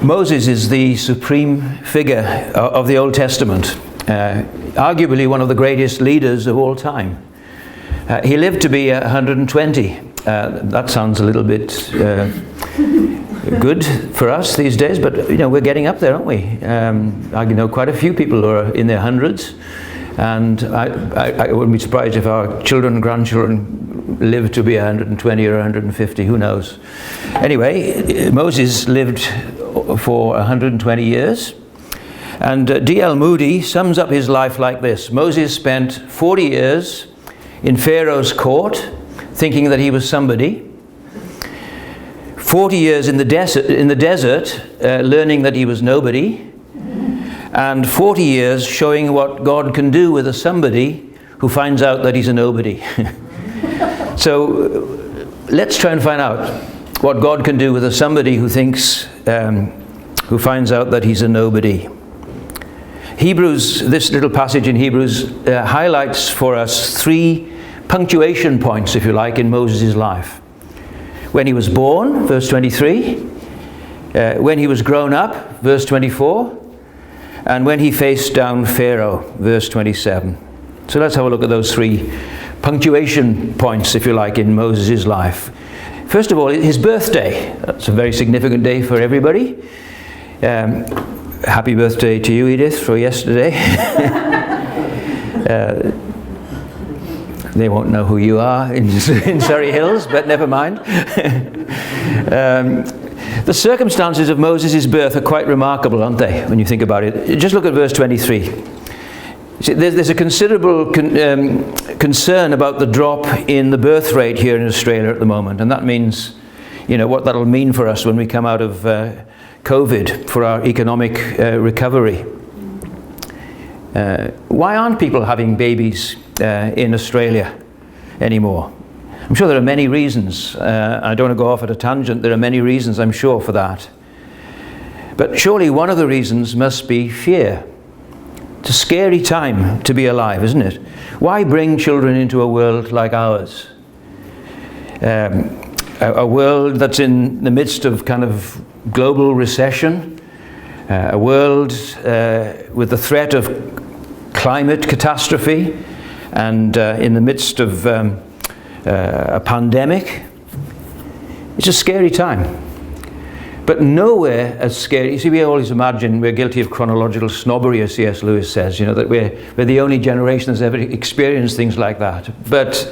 Moses is the supreme figure of the Old Testament, arguably one of the greatest leaders of all time. He lived to be 120. That sounds a little bit good for us these days, but we're getting up there, aren't we? I know quite a few people who are in their hundreds, and I wouldn't be surprised if our children and grandchildren live to be 120 or 150, who knows. Anyway, Moses lived for 120 years, and D.L. Moody sums up his life like this. Moses spent 40 years in Pharaoh's court, thinking that he was somebody. 40 years in the desert, learning that he was nobody. And 40 years showing what God can do with a somebody who finds out that he's a nobody. So let's try and find out what God can do with a somebody who thinks, who finds out that he's a nobody. Hebrews, this little passage in Hebrews highlights for us 3 punctuation points, if you like, in Moses' life. When he was born, verse 23, when he was grown up, verse 24, and when he faced down Pharaoh, verse 27. So let's have a look at those 3 punctuation points, if you like, in Moses' life. First of all, his birthday. That's a very significant day for everybody. Happy birthday to you, Edith, for yesterday. They won't know who you are in Surrey Hills, but never mind. The circumstances of Moses' birth are quite remarkable, aren't they, when you think about it? Just look at verse 23. See, there's a considerable concern about the drop in the birth rate here in Australia at the moment, and that means, what that'll mean for us when we come out of COVID, for our economic recovery. Why aren't people having babies in Australia anymore? I'm sure there are many reasons. I don't want to go off at a tangent. There are many reasons, I'm sure, for that. But surely one of the reasons must be fear. It's a scary time to be alive, isn't it? Why bring children into a world like ours? A world that's in the midst of kind of global recession, a world with the threat of climate catastrophe, and in the midst of a pandemic. It's a scary time. But nowhere as scary. You see, we always imagine we're guilty of chronological snobbery, as C.S. Lewis says, that we're the only generation that's ever experienced things like that. But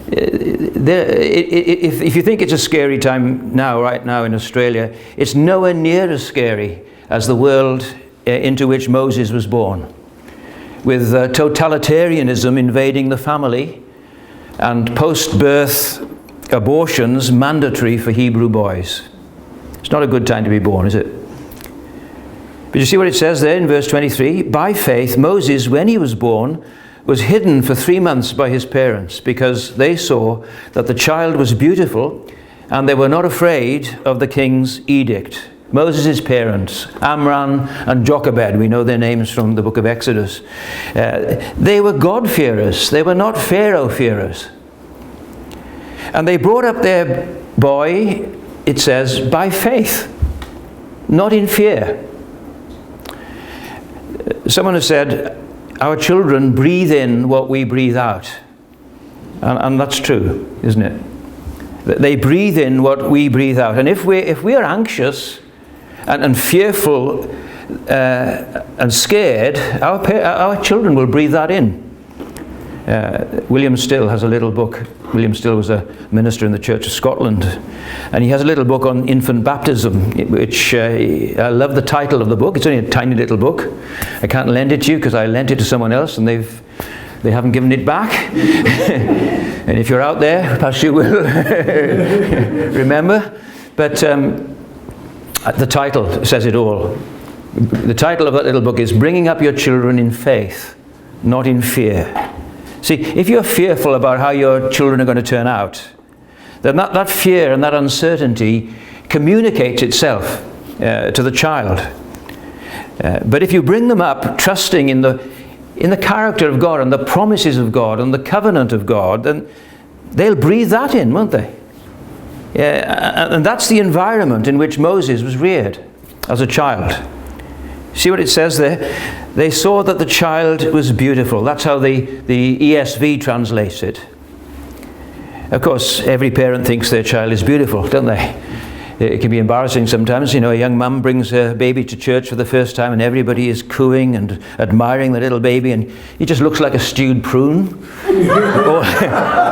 if you think it's a scary time right now in Australia, it's nowhere near as scary as the world into which Moses was born, with totalitarianism invading the family and post-birth abortions mandatory for Hebrew boys. It's not a good time to be born, is it? But you see what it says there in verse 23? By faith, Moses, when he was born, was hidden for 3 months by his parents, because they saw that the child was beautiful, and they were not afraid of the king's edict. Moses' parents, Amram and Jochebed, we know their names from the book of Exodus. They were God-fearers. They were not Pharaoh-fearers. And they brought up their boy, it says, by faith, not in fear. Someone has said, our children breathe in what we breathe out. And that's true, isn't it? They breathe in what we breathe out. And if we are anxious and fearful and scared, our children will breathe that in. William Still has a little book. William Still was a minister in the Church of Scotland, and he has a little book on infant baptism, which I love the title of the book. It's only a tiny little book. I can't lend it to you because I lent it to someone else, and they haven't given it back. And if you're out there, perhaps you will remember. But the title says it all. The title of that little book is Bringing Up Your Children in Faith, Not in Fear. See, if you're fearful about how your children are going to turn out, then that fear and that uncertainty communicates itself to the child. But if you bring them up trusting in the character of God and the promises of God and the covenant of God, then they'll breathe that in, won't they? And that's the environment in which Moses was reared. as a child. See what it says there? They saw that the child was beautiful. That's how the ESV translates it. Of course, every parent thinks their child is beautiful, don't they? It can be embarrassing sometimes. You know, a young mum brings her baby to church for the first time and everybody is cooing and admiring the little baby, and he just looks like a stewed prune,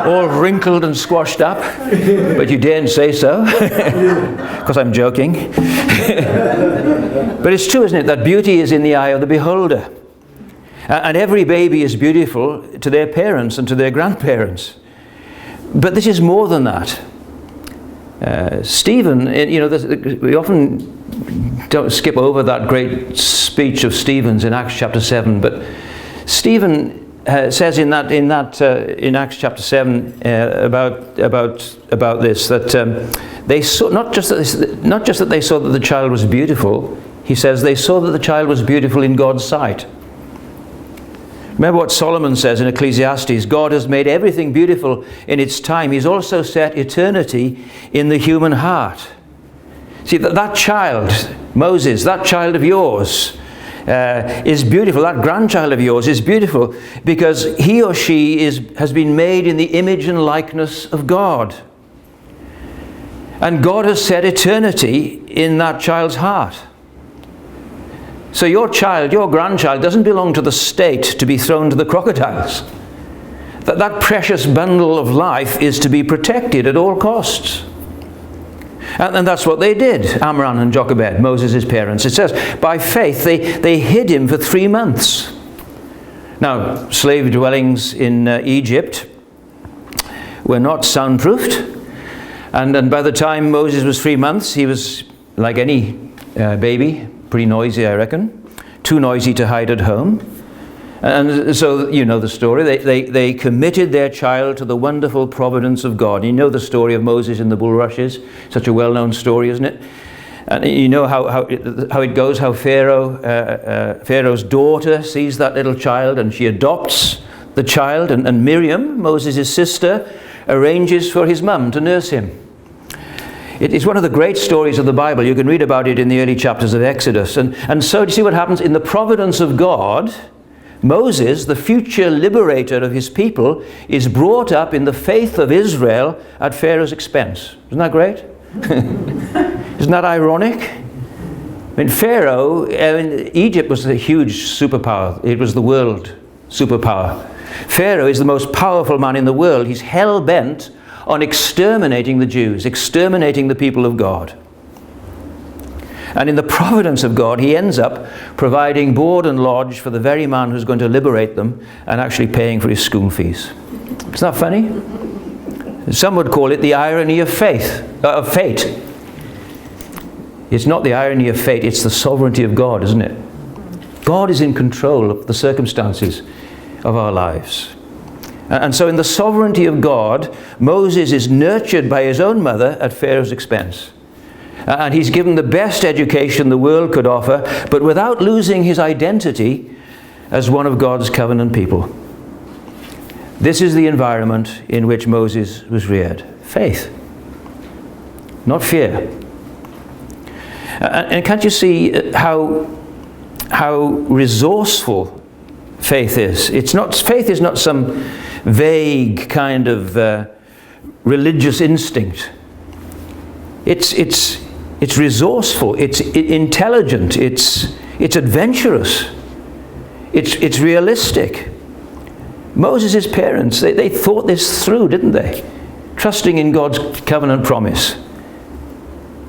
all wrinkled and squashed up. But you daren't say so, because I'm joking. But it's true, isn't it, that beauty is in the eye of the beholder. And every baby is beautiful to their parents and to their grandparents. But this is more than that. Stephen, you know, we often don't skip over that great speech of Stephen's in Acts chapter 7, but Stephen says in Acts chapter 7 about this, that they saw not just that they saw that the child was beautiful. He says they saw that the child was beautiful in God's sight. Remember what Solomon says in Ecclesiastes, God has made everything beautiful in its time. He's also set eternity in the human heart. See, that child, Moses, that child of yours, is beautiful. That grandchild of yours is beautiful because he or she has been made in the image and likeness of God. And God has set eternity in that child's heart. So your child, your grandchild, doesn't belong to the state to be thrown to the crocodiles. That precious bundle of life is to be protected at all costs. And that's what they did, Amram and Jochebed, Moses' parents. It says, by faith, they hid him for 3 months. Now, slave dwellings in Egypt were not soundproofed. And by the time Moses was 3 months, he was like any baby, pretty noisy, I reckon. Too noisy to hide at home. And so, you know the story. They committed their child to the wonderful providence of God. You know the story of Moses in the bulrushes. Such a well-known story, isn't it? And you know how it goes, how Pharaoh's daughter sees that little child and she adopts the child. And Miriam, Moses' sister, arranges for his mum to nurse him. It is one of the great stories of the Bible. You can read about it in the early chapters of Exodus. And so do you see what happens? In the providence of God, Moses, the future liberator of his people, is brought up in the faith of Israel at Pharaoh's expense. Isn't that great? Isn't that ironic? I mean, Egypt was a huge superpower. It was the world superpower. Pharaoh is the most powerful man in the world. He's hell-bent on exterminating the Jews, exterminating the people of God. And in the providence of God, he ends up providing board and lodge for the very man who's going to liberate them and actually paying for his school fees. Isn't that funny? Some would call it the irony of fate. It's not the irony of fate, it's the sovereignty of God, isn't it? God is in control of the circumstances of our lives. And so in the sovereignty of God, Moses is nurtured by his own mother at Pharaoh's expense. And he's given the best education the world could offer, but without losing his identity as one of God's covenant people. This is the environment in which Moses was reared. Faith, not fear. And can't you see how resourceful faith is? Faith is not some vague kind of religious instinct. It's resourceful. It's intelligent. It's adventurous. It's realistic. Moses' parents, they thought this through, didn't they? Trusting in God's covenant promise.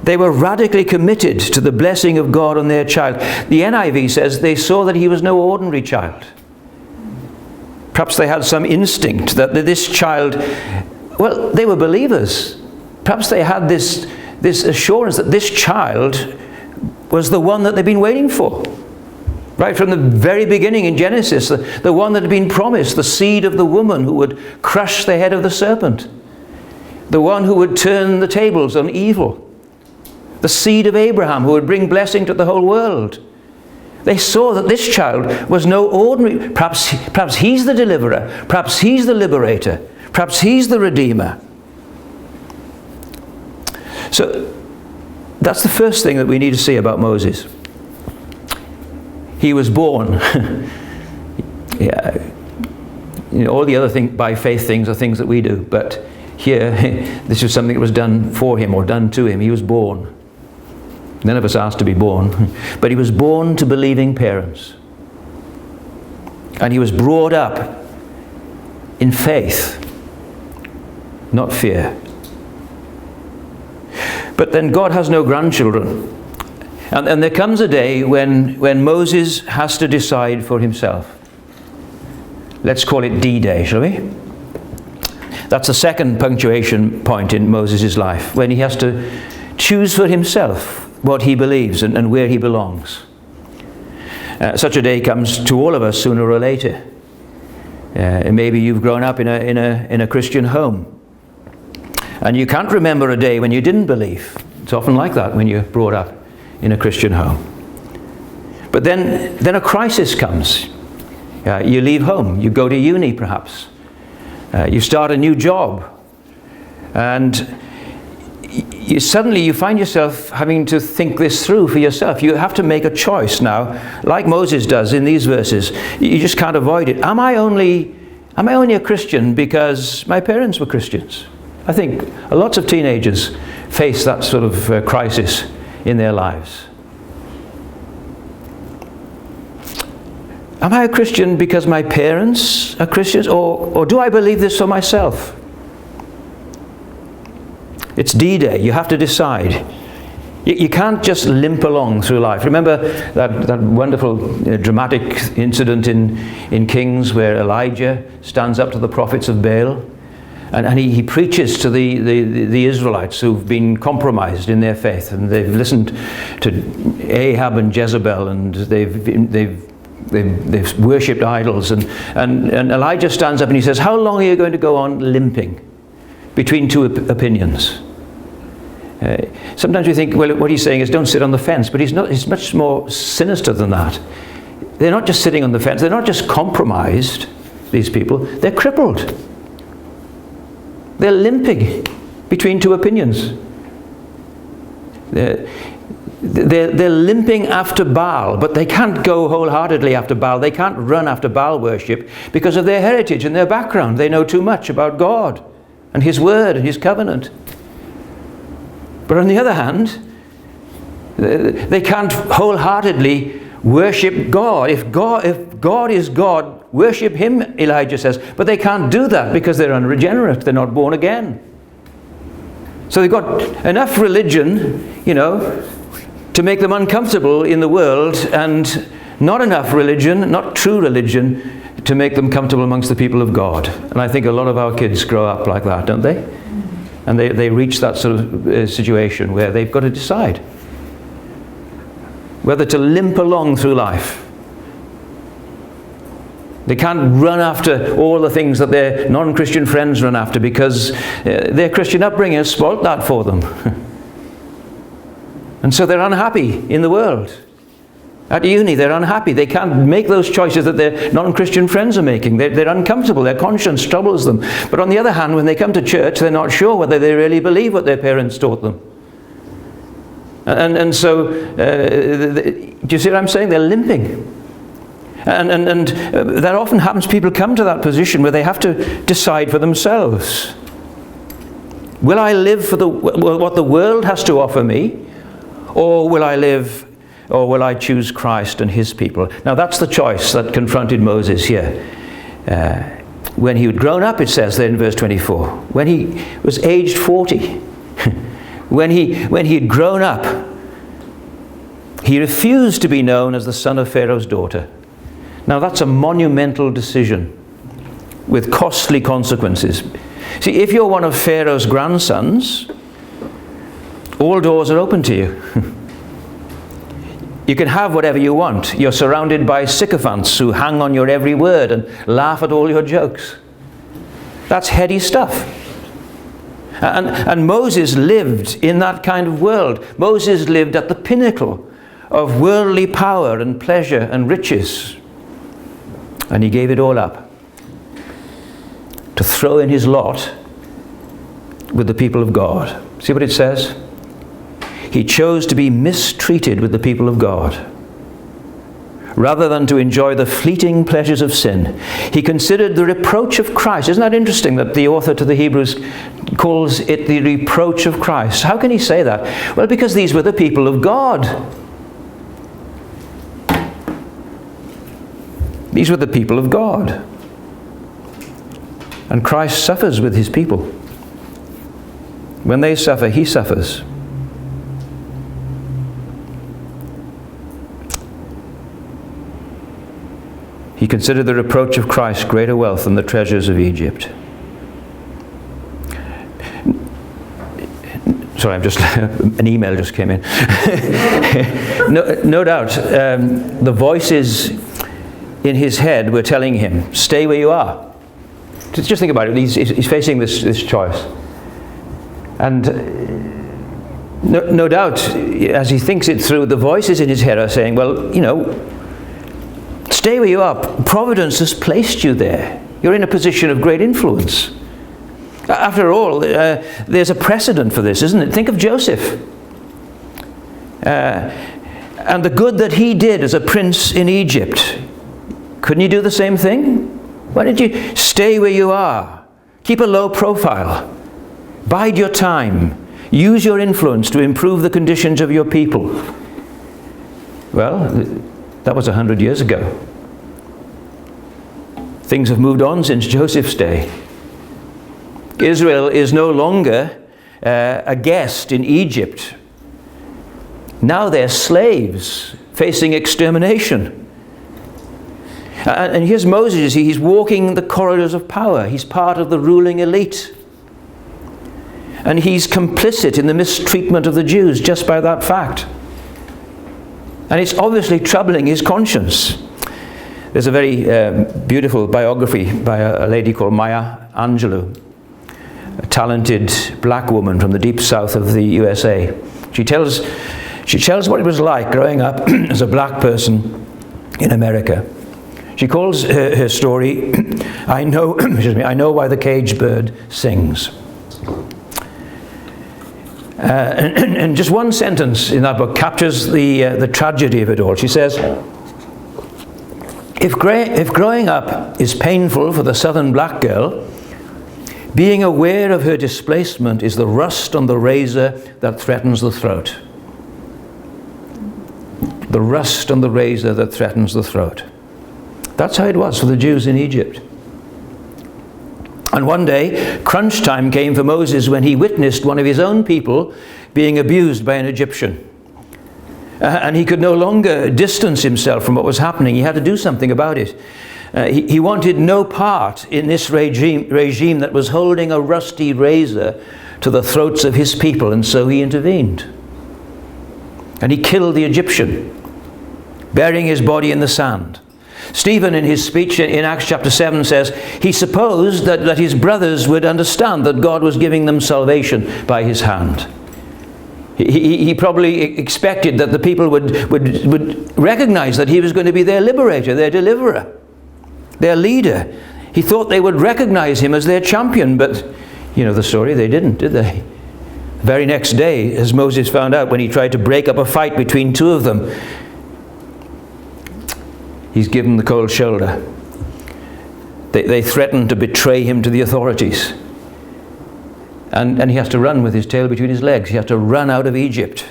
They were radically committed to the blessing of God on their child. The NIV says they saw that he was no ordinary child. Perhaps they had some instinct that this child, well, they were believers. Perhaps they had this assurance that this child was the one that they'd been waiting for. Right from the very beginning in Genesis, the one that had been promised, the seed of the woman who would crush the head of the serpent. The one who would turn the tables on evil. The seed of Abraham who would bring blessing to the whole world. They saw that this child was no ordinary, perhaps he's the deliverer, perhaps he's the liberator, perhaps he's the redeemer. So That's the first thing that we need to see about Moses. He was born. Yeah. All the other by faith things are things that we do, but here, this was something that was done for him or done to him. He was born. None of us asked to be born, but he was born to believing parents. And he was brought up in faith, not fear. But then God has no grandchildren. And there comes a day when Moses has to decide for himself. Let's call it D-Day, shall we? That's the second punctuation point in Moses' life, when he has to choose for himself what he believes and where he belongs. Such a day comes to all of us sooner or later. Maybe you've grown up in a Christian home, and you can't remember a day when you didn't believe. It's often like that when you're brought up in a Christian home. But then a crisis comes. You leave home, you go to uni perhaps, you start a new job, and suddenly you find yourself having to think this through for yourself. You have to make a choice now, like Moses does in these verses. You just can't avoid it. Am I only a Christian because my parents were Christians? I think lots of teenagers face that sort of crisis in their lives. Am I a Christian because my parents are Christians, or do I believe this for myself? It's D-Day. You have to decide. You can't just limp along through life. Remember that wonderful dramatic incident in Kings where Elijah stands up to the prophets of Baal, and he preaches to the Israelites who've been compromised in their faith, and they've listened to Ahab and Jezebel, and they've worshipped idols, and Elijah stands up and he says, how long are you going to go on limping between two opinions? Sometimes we think, well, what he's saying is don't sit on the fence, but he's much more sinister than that. They're not just sitting on the fence, they're not just compromised, these people, they're crippled. They're limping between two opinions. They're limping after Baal, but they can't go wholeheartedly after Baal. They can't run after Baal worship because of their heritage and their background. They know too much about God and His Word and His covenant. But on the other hand, they can't wholeheartedly worship God. If God is God, worship Him, Elijah says. But they can't do that because they're unregenerate. They're not born again. So they've got enough religion, to make them uncomfortable in the world, and not enough religion, not true religion, to make them comfortable amongst the people of God. And I think a lot of our kids grow up like that, don't they? And they reach that sort of situation where they've got to decide whether to limp along through life. They can't run after all the things that their non-Christian friends run after because their Christian upbringing has spoilt that for them. And so they're unhappy in the world. At uni, they're unhappy. They can't make those choices that their non-Christian friends are making. They're uncomfortable. Their conscience troubles them. But on the other hand, when they come to church, they're not sure whether they really believe what their parents taught them. And so, do you see what I'm saying? They're limping. And that often happens. People come to that position where they have to decide for themselves. Will I live for what the world has to offer me? Or will I choose Christ and His people? Now that's the choice that confronted Moses here. When he had grown up, it says there in verse 24, when he was aged 40, when he had grown up, he refused to be known as the son of Pharaoh's daughter. Now that's a monumental decision with costly consequences. See, if you're one of Pharaoh's grandsons, all doors are open to you. You can have whatever you want. You're surrounded by sycophants who hang on your every word and laugh at all your jokes. That's heady stuff. And Moses lived in that kind of world. Moses lived at the pinnacle of worldly power and pleasure and riches. And he gave it all up to throw in his lot with the people of God. See what it says? he chose to be mistreated with the people of God. Rather than to enjoy the fleeting pleasures of sin, he considered the reproach of Christ. Isn't that interesting that the author to the Hebrews calls it the reproach of Christ? How can he say that? Well, because these were the people of God. These were the people of God. And Christ suffers with his people. When they suffer, he suffers. He considered the reproach of Christ greater wealth than the treasures of Egypt. Sorry, an email just came in. No doubt, the voices in his head were telling him, stay where you are. Just think about it. He's facing this choice. And no doubt, as he thinks it through, the voices in his head are saying, well, stay where you are. Providence has placed you there. You're in a position of great influence. After all, there's a precedent for this, isn't it? Think of Joseph. And the good that he did as a prince in Egypt. Couldn't you do the same thing? Why don't you stay where you are? Keep a low profile. Bide your time. Use your influence to improve the conditions of your people. Well, that was 100 years ago. Things have moved on since Joseph's day. Israel is no longer a guest in Egypt. Now they're slaves facing extermination. And here's Moses. He's walking the corridors of power. He's part of the ruling elite. And he's complicit in the mistreatment of the Jews just by that fact. And it's obviously troubling his conscience. There's a very beautiful biography by a lady called Maya Angelou, a talented black woman from the deep south of the USA. She tells what it was like growing up as a black person in America. She calls her story, I know why the caged bird sings. And just one sentence in that book captures the tragedy of it all. She says, if growing up is painful for the southern black girl, being aware of her displacement is the rust on the razor that threatens the throat. The rust on the razor that threatens the throat. That's how it was for the Jews in Egypt. And one day, crunch time came for Moses when he witnessed one of his own people being abused by an Egyptian. And he could no longer distance himself from what was happening. He had to do something about it. He wanted no part in this regime that was holding a rusty razor to the throats of his people, and so he intervened. And he killed the Egyptian, burying his body in the sand. Stephen, in his speech in Acts chapter 7, says he supposed that his brothers would understand that God was giving them salvation by his hand. He probably expected that the people would recognize that he was going to be their liberator, their deliverer, their leader. He thought they would recognize him as their champion, but you know the story, they didn't, did they? The very next day, as Moses found out when he tried to break up a fight between two of them, he's given the cold shoulder. They threatened to betray him to the authorities. And he has to run with his tail between his legs. He has to run out of Egypt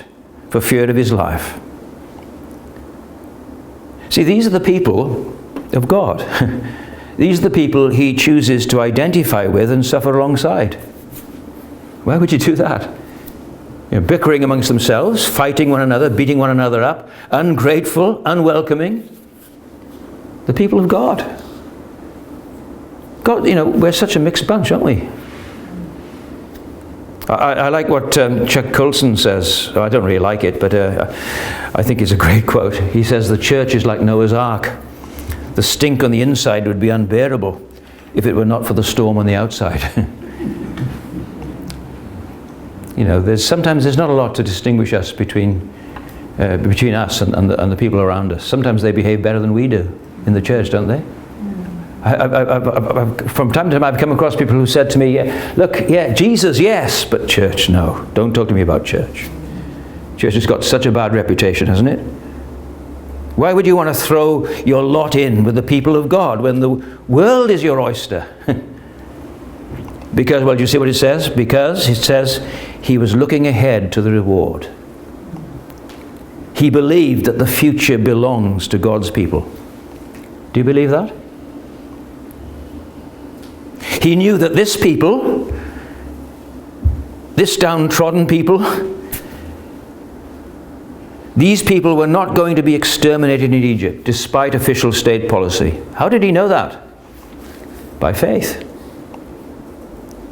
for fear of his life. See, these are the people of God. These are the people he chooses to identify with and suffer alongside. Why would you do that? Bickering amongst themselves, fighting one another, beating one another up, ungrateful, unwelcoming. The people of God. God, we're such a mixed bunch, aren't we? I like what Chuck Colson says. I don't really like it, but I think it's a great quote. He says, the church is like Noah's Ark. The stink on the inside would be unbearable if it were not for the storm on the outside. Sometimes there's not a lot to distinguish us between us and the people around us. Sometimes they behave better than we do in the church, don't they? From time to time I've come across people who said to me, Jesus, yes, but church, no. Don't talk to me about church. Church has got such a bad reputation, hasn't it? Why would you want to throw your lot in with the people of God when the world is your oyster? Because, well, do you see what it says? Because it says he was looking ahead to the reward. He believed that the future belongs to God's people. Do you believe that? He knew that this people, this downtrodden people, these people were not going to be exterminated in Egypt, despite official state policy. How did he know that? By faith.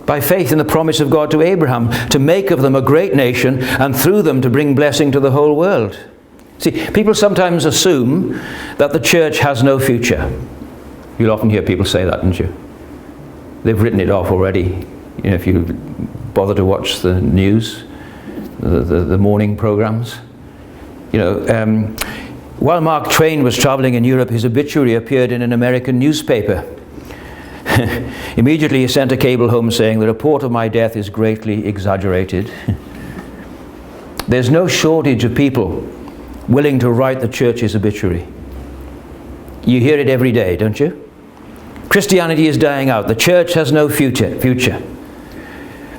By faith in the promise of God to Abraham, to make of them a great nation, and through them to bring blessing to the whole world. See, people sometimes assume that the church has no future. You'll often hear people say that, don't you? They've written it off already. You know, if you bother to watch the news, the morning programs. You know, while Mark Twain was traveling in Europe, his obituary appeared in an American newspaper. Immediately he sent a cable home saying, "The report of my death is greatly exaggerated." There's no shortage of people willing to write the church's obituary. You hear it every day, don't you? Christianity is dying out. The church has no future.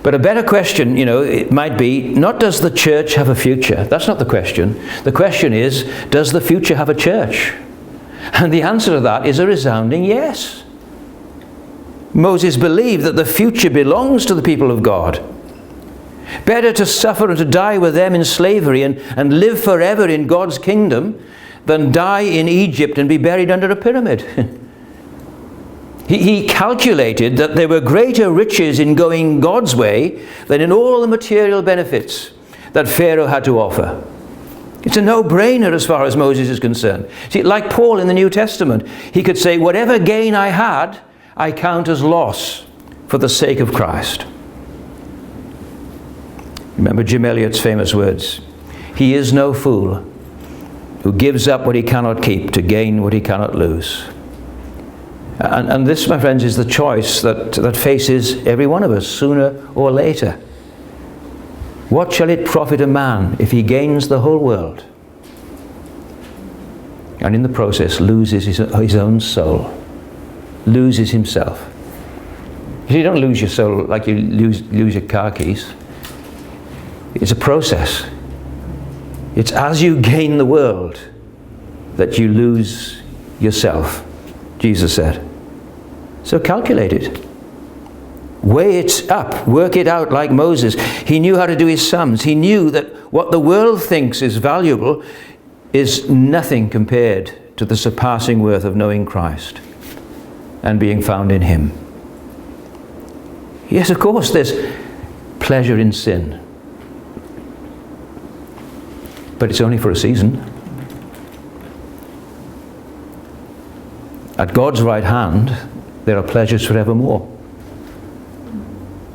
But a better question, you know, it might be, not does the church have a future? That's not the question. The question is, does the future have a church? And the answer to that is a resounding yes. Moses believed that the future belongs to the people of God. Better to suffer and to die with them in slavery and live forever in God's kingdom than die in Egypt and be buried under a pyramid. He calculated that there were greater riches in going God's way than in all the material benefits that Pharaoh had to offer. It's a no-brainer as far as Moses is concerned. See, like Paul in the New Testament, he could say, whatever gain I had, I count as loss for the sake of Christ. Remember Jim Elliot's famous words, "He is no fool who gives up what he cannot keep to gain what he cannot lose." And this, my friends, is the choice that faces every one of us sooner or later. What shall it profit a man if he gains the whole world and in the process loses his own soul, loses himself? You don't lose your soul like you lose your car keys. It's a process. It's as you gain the world that you lose yourself, Jesus said. So calculate it. Weigh it up. Work it out like Moses. He knew how to do his sums. He knew that what the world thinks is valuable is nothing compared to the surpassing worth of knowing Christ and being found in him. Yes, of course, there's pleasure in sin. But it's only for a season. At God's right hand, there are pleasures forevermore.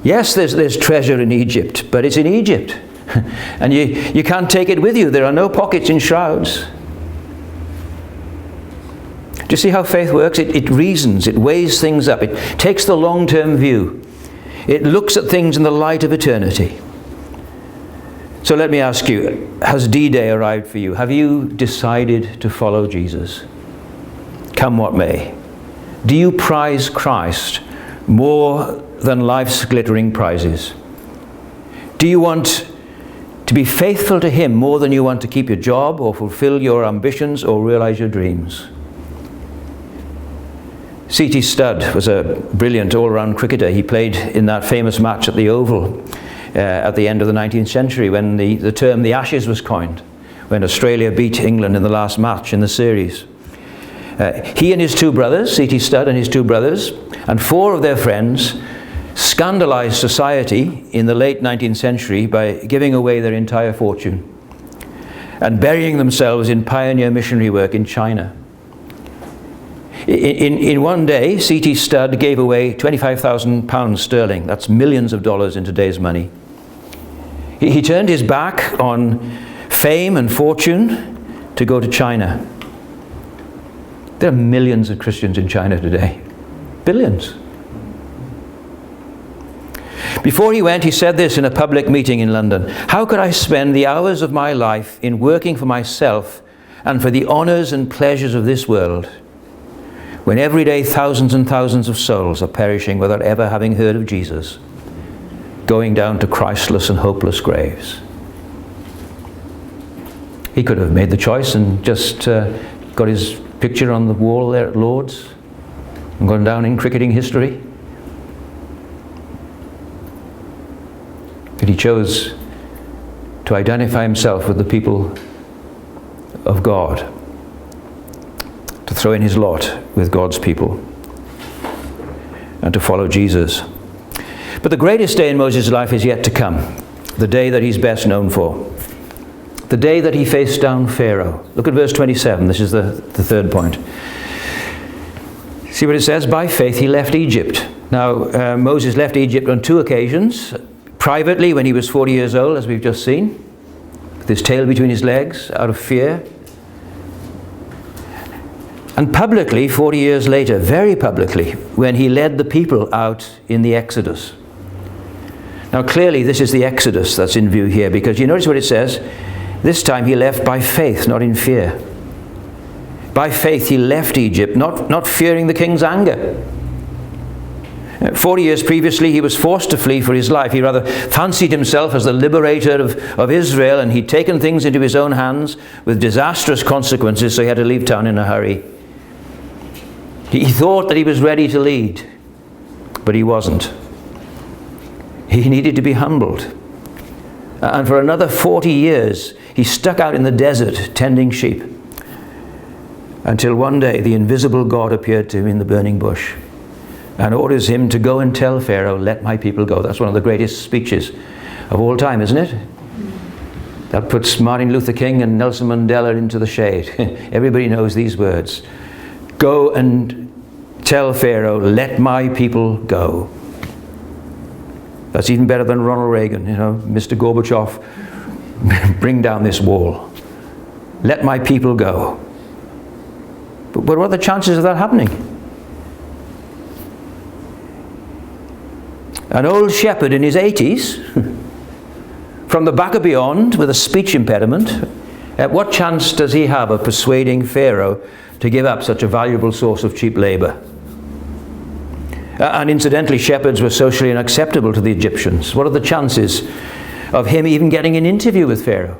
Yes, there's treasure in Egypt, but it's in Egypt. And you can't take it with you. There are no pockets in shrouds. Do you see how faith works? It reasons, it weighs things up, it takes the long-term view. It looks at things in the light of eternity. So let me ask you, has D-Day arrived for you? Have you decided to follow Jesus? Come what may. Do you prize Christ more than life's glittering prizes? Do you want to be faithful to him more than you want to keep your job or fulfill your ambitions or realize your dreams? C.T. Studd was a brilliant all-round cricketer. He played in that famous match at the Oval at the end of the 19th century when the term the Ashes was coined, when Australia beat England in the last match in the series. He and his two brothers, C.T. Studd and his two brothers, and four of their friends scandalized society in the late 19th century by giving away their entire fortune and burying themselves in pioneer missionary work in China. In one day, C.T. Studd gave away £25,000 sterling. That's millions of dollars in today's money. He turned his back on fame and fortune to go to China. There are millions of Christians in China today. Billions. Before he went, he said this in a public meeting in London: "How could I spend the hours of my life in working for myself and for the honors and pleasures of this world, when every day thousands and thousands of souls are perishing without ever having heard of Jesus, going down to Christless and hopeless graves?" He could have made the choice and just got his picture on the wall there at Lord's and gone down in cricketing history. But he chose to identify himself with the people of God, to throw in his lot with God's people, and to follow Jesus. But the greatest day in Moses' life is yet to come, the day that he's best known for, the day that he faced down Pharaoh. Look at verse 27. This is the third point. See what it says? By faith he left Egypt. Now, Moses left Egypt on two occasions. Privately, when he was 40 years old, as we've just seen, with his tail between his legs, out of fear. And publicly, 40 years later, very publicly, when he led the people out in the Exodus. Now, clearly, this is the Exodus that's in view here, because you notice what it says. This time he left by faith, not in fear. By faith he left Egypt, not fearing the king's anger. 40 years previously, he was forced to flee for his life. He rather fancied himself as the liberator of Israel, and he'd taken things into his own hands with disastrous consequences, so he had to leave town in a hurry. He thought that he was ready to lead, but he wasn't. He needed to be humbled. And for another 40 years, he stuck out in the desert tending sheep, until one day the invisible God appeared to him in the burning bush and orders him to go and tell Pharaoh, "Let my people go." That's one of the greatest speeches of all time, isn't it? That puts Martin Luther King and Nelson Mandela into the shade. Everybody knows these words. Go and tell Pharaoh, "Let my people go." That's even better than Ronald Reagan, Mr. Gorbachev, bring down this wall. Let my people go. But what are the chances of that happening? An old shepherd in his 80s, from the back of beyond with a speech impediment, what chance does he have of persuading Pharaoh to give up such a valuable source of cheap labor? And incidentally, shepherds were socially unacceptable to the Egyptians. What are the chances of him even getting an interview with Pharaoh?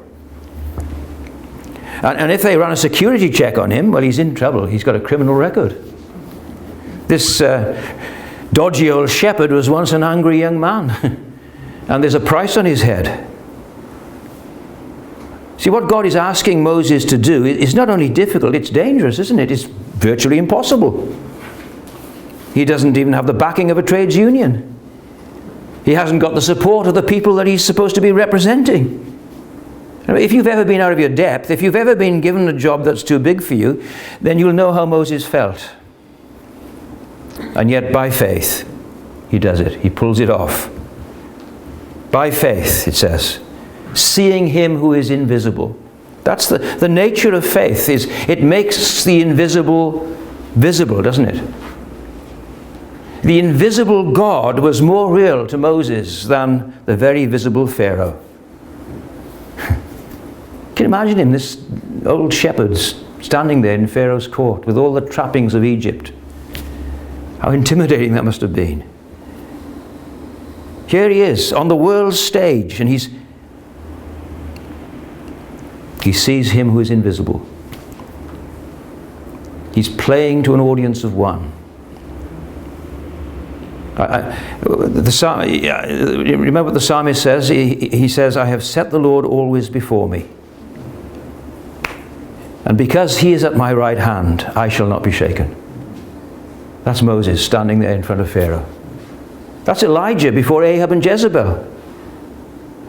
And if they run a security check on him, well, he's in trouble. He's got a criminal record. This dodgy old shepherd was once an angry young man. And there's a price on his head. See, what God is asking Moses to do is not only difficult, it's dangerous, isn't it? It's virtually impossible. He doesn't even have the backing of a trades union. He hasn't got the support of the people that he's supposed to be representing. If you've ever been out of your depth, if you've ever been given a job that's too big for you, then you'll know how Moses felt. And yet by faith, he does it. He pulls it off. By faith, it says, seeing him who is invisible. That's the nature of faith, is it makes the invisible visible, doesn't it? The invisible God was more real to Moses than the very visible Pharaoh. Can you imagine him, this old shepherd, standing there in Pharaoh's court with all the trappings of Egypt? How intimidating that must have been. Here he is on the world's stage, and he sees him who is invisible. He's playing to an audience of one. Remember what the psalmist says? He says, "I have set the Lord always before me. And because he is at my right hand, I shall not be shaken." That's Moses standing there in front of Pharaoh. That's Elijah before Ahab and Jezebel.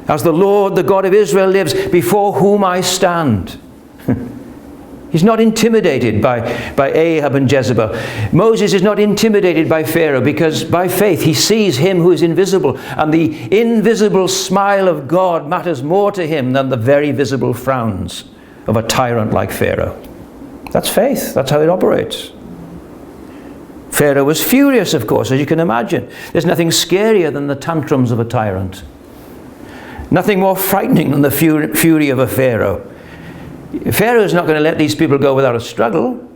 "As the Lord, the God of Israel lives, before whom I stand." He's not intimidated by Ahab and Jezebel. Moses is not intimidated by Pharaoh, because by faith he sees him who is invisible. And the invisible smile of God matters more to him than the very visible frowns of a tyrant like Pharaoh. That's faith. That's how it operates. Pharaoh was furious, of course, as you can imagine. There's nothing scarier than the tantrums of a tyrant. Nothing more frightening than the fury of a Pharaoh. Pharaoh is not going to let these people go without a struggle.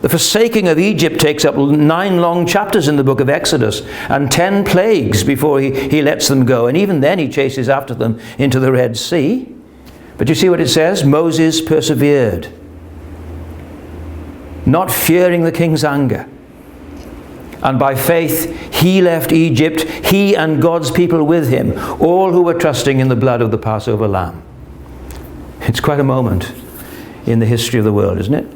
The forsaking of Egypt takes up 9 long chapters in the book of Exodus and 10 plagues before he lets them go. And even then he chases after them into the Red Sea. But you see what it says? Moses persevered, not fearing the king's anger. And by faith he left Egypt, he and God's people with him, all who were trusting in the blood of the Passover lamb. It's quite a moment in the history of the world, isn't it?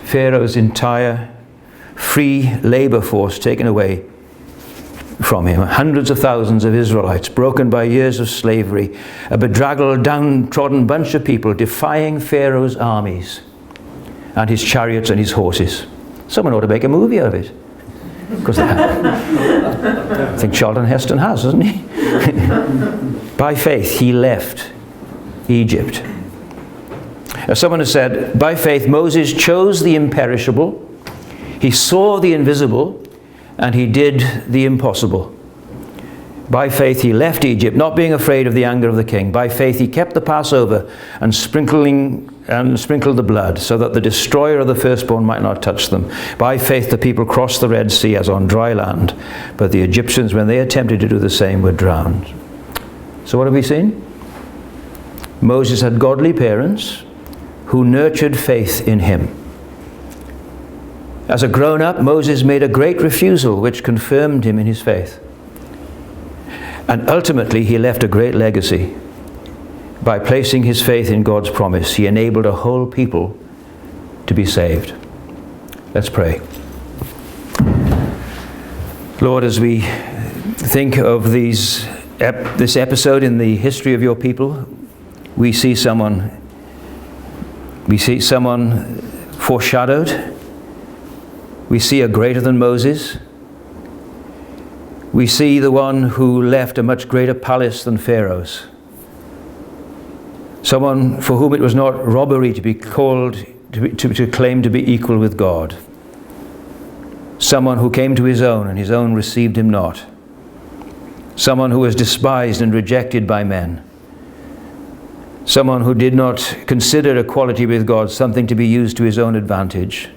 Pharaoh's entire free labor force taken away from him. Hundreds of thousands of Israelites broken by years of slavery. A bedraggled, downtrodden bunch of people defying Pharaoh's armies and his chariots and his horses. Someone ought to make a movie out of it. Because they have. I think Charlton Heston has, hasn't he? By faith, he left Egypt. As someone has said, by faith, Moses chose the imperishable, he saw the invisible, and he did the impossible. By faith, he left Egypt, not being afraid of the anger of the king. By faith, he kept the Passover and sprinkled the blood, so that the destroyer of the firstborn might not touch them. By faith, the people crossed the Red Sea as on dry land, but the Egyptians, when they attempted to do the same, were drowned. So what have we seen? Moses had godly parents who nurtured faith in him. As a grown-up, Moses made a great refusal which confirmed him in his faith. And ultimately, he left a great legacy. By placing his faith in God's promise, he enabled a whole people to be saved. Let's pray. Lord, as we think of this episode in the history of your people, we see someone foreshadowed. We see a greater than Moses. We see the one who left a much greater palace than Pharaoh's. Someone for whom it was not robbery to be called, to claim to be equal with God. Someone who came to his own, and his own received him not. Someone who was despised and rejected by men. Someone who did not consider equality with God something to be used to his own advantage.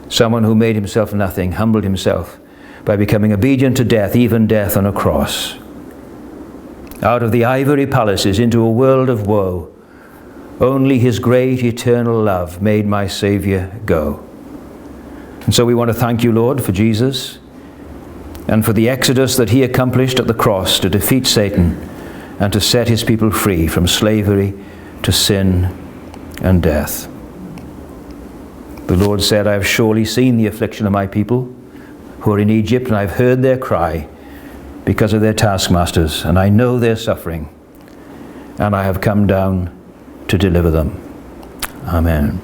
Someone who made himself nothing, humbled himself by becoming obedient to death, even death on a cross. Out of the ivory palaces into a world of woe, only his great eternal love made my Savior go. And so we want to thank you, Lord, for Jesus and for the exodus that he accomplished at the cross to defeat Satan and to set his people free from slavery to sin and death. The Lord said, I have surely seen the affliction of my people who are in Egypt, and I have heard their cry because of their taskmasters, and I know their suffering, and I have come down to deliver them. Amen.